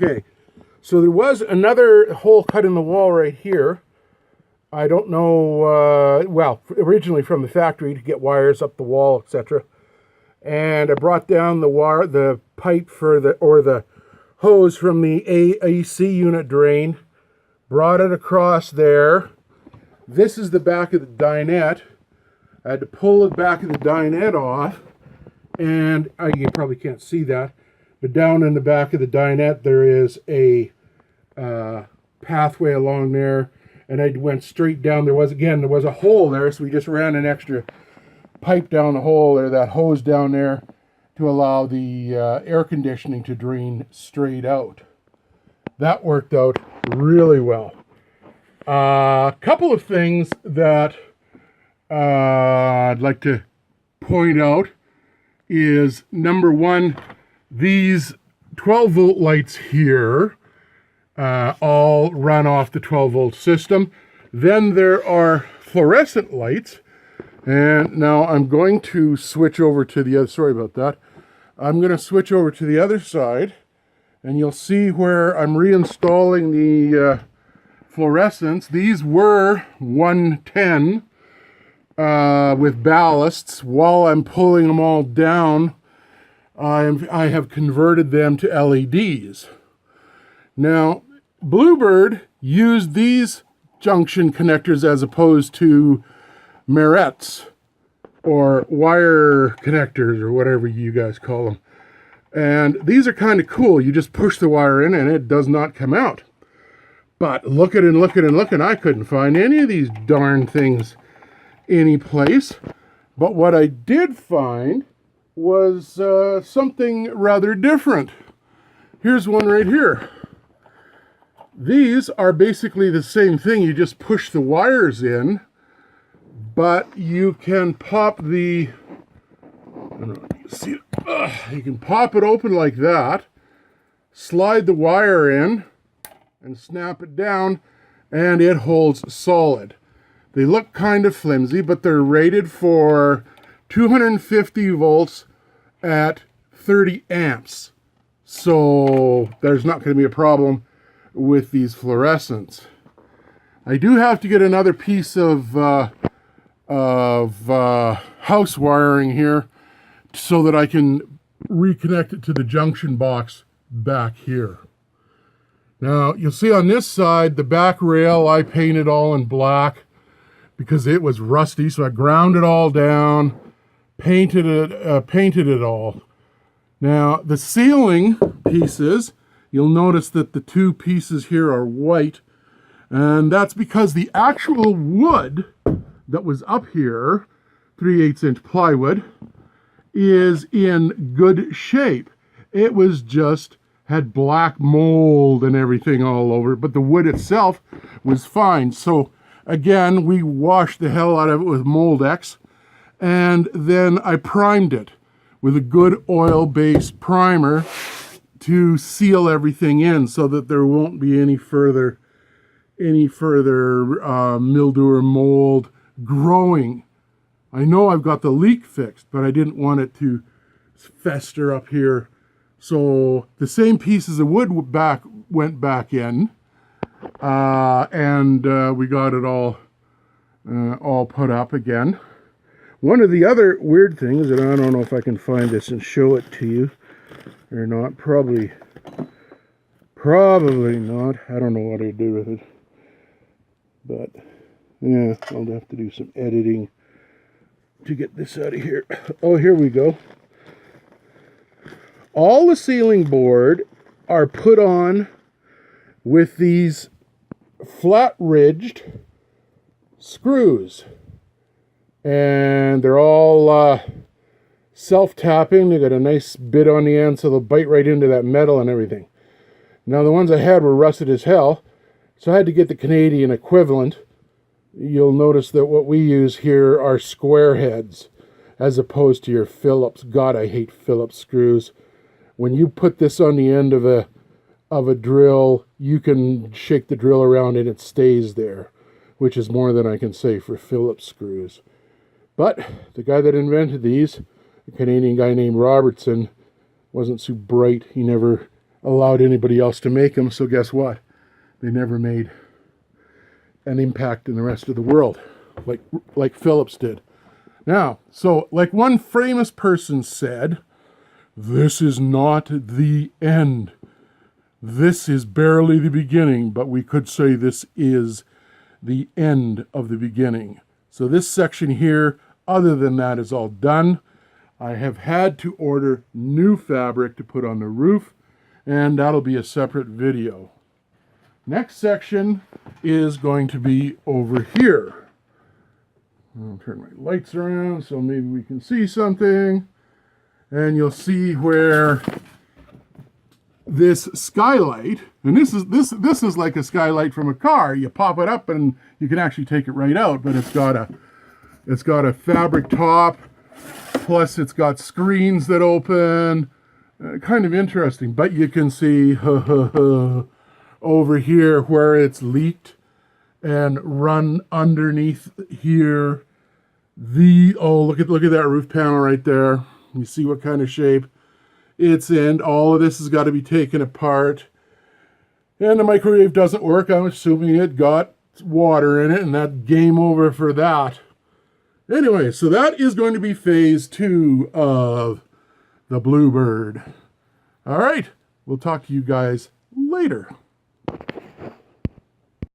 Okay, so there was another hole cut in the wall right here. I don't know, well, originally from the factory to get wires up the wall, etc. And I brought down the pipe for the hose from the AC unit drain, brought it across there. This is the back of the dinette. I had to pull the back of the dinette off, and you probably can't see that, but down in the back of the dinette there is a pathway along there, and I went straight down. There was a hole there, so we just ran an extra pipe down the hole there, that hose down there, to allow the air conditioning to drain straight out. That worked out really well. A couple of things that I'd like to point out is, number one, these 12 volt lights here all run off the 12 volt system. Then there are fluorescent lights, and now I'm going to switch over to the other, sorry about that. I'm going to switch over to the other side, and you'll see where I'm reinstalling the fluorescents. These were 110 with ballasts. While I'm pulling them all down, I have converted them to LEDs. Now, BlueBird used these junction connectors as opposed to Marrettes or wire connectors or whatever you guys call them. And these are kind of cool. You just push the wire in and it does not come out. But looking and looking and looking, I couldn't find any of these darn things any place. But what I did find was something rather different. Here's one right here. These are basically the same thing. You just push the wires in, but you can pop the, I don't know if you see it. You can pop it open like that, slide the wire in, and snap it down, and it holds solid. They look kind of flimsy, but they're rated for 250 volts at 30 amps. So there's not going to be a problem with these fluorescents. I do have to get another piece of house wiring here so that I can reconnect it to the junction box back here. Now, you'll see on this side, the back rail I painted all in black because it was rusty, so I ground it all down, painted it all. Now, the ceiling pieces, you'll notice that the two pieces here are white, and that's because the actual wood that was up here, 3/8 inch plywood, is in good shape. It was just had black mold and everything all over it, but the wood itself was fine. So again, we washed the hell out of it with Moldex, and then I primed it with a good oil-based primer to seal everything in so that there won't be any further mildew or mold growing. I know I've got the leak fixed, but I didn't want it to fester up here. So the same pieces of wood went back in, and we got it all put up again. One of the other weird things, and I don't know if I can find this and show it to you or not, probably not. I don't know what I do with it, but yeah, I'll have to do some editing to get this out of here. Oh, here we go. All the ceiling board are put on with these flat-ridged screws, and they're all self-tapping. They got a nice bit on the end, so they'll bite right into that metal and everything. Now, the ones I had were rusted as hell, so I had to get the Canadian equivalent. You'll notice that what we use here are square heads, as opposed to your Phillips. God, I hate Phillips screws. When you put this on the end of a drill, you can shake the drill around and it stays there, which is more than I can say for Phillips screws. But the guy that invented these, a Canadian guy named Robertson, wasn't so bright. He never allowed anybody else to make them. So guess what? They never made an impact in the rest of the world like Phillips did. Now, so like one famous person said, this is not the end. This is barely the beginning, but we could say this is the end of the beginning. So this section here, other than that, is all done. I have had to order new fabric to put on the roof, and that'll be a separate video. Next section is going to be over here. I'll turn my lights around so maybe we can see something. And you'll see where this skylight, and this is like a skylight from a car. You pop it up and you can actually take it right out, but it's got a fabric top, plus it's got screens that open. Kind of interesting, but you can see over here where it's leaked and run underneath here. Look at that roof panel right there. You see what kind of shape it's in. All of this has got to be taken apart. And the microwave doesn't work. I'm assuming it got water in it, and that's game over for that. Anyway, so that is going to be phase 2 of the BlueBird. All right, we'll talk to you guys later.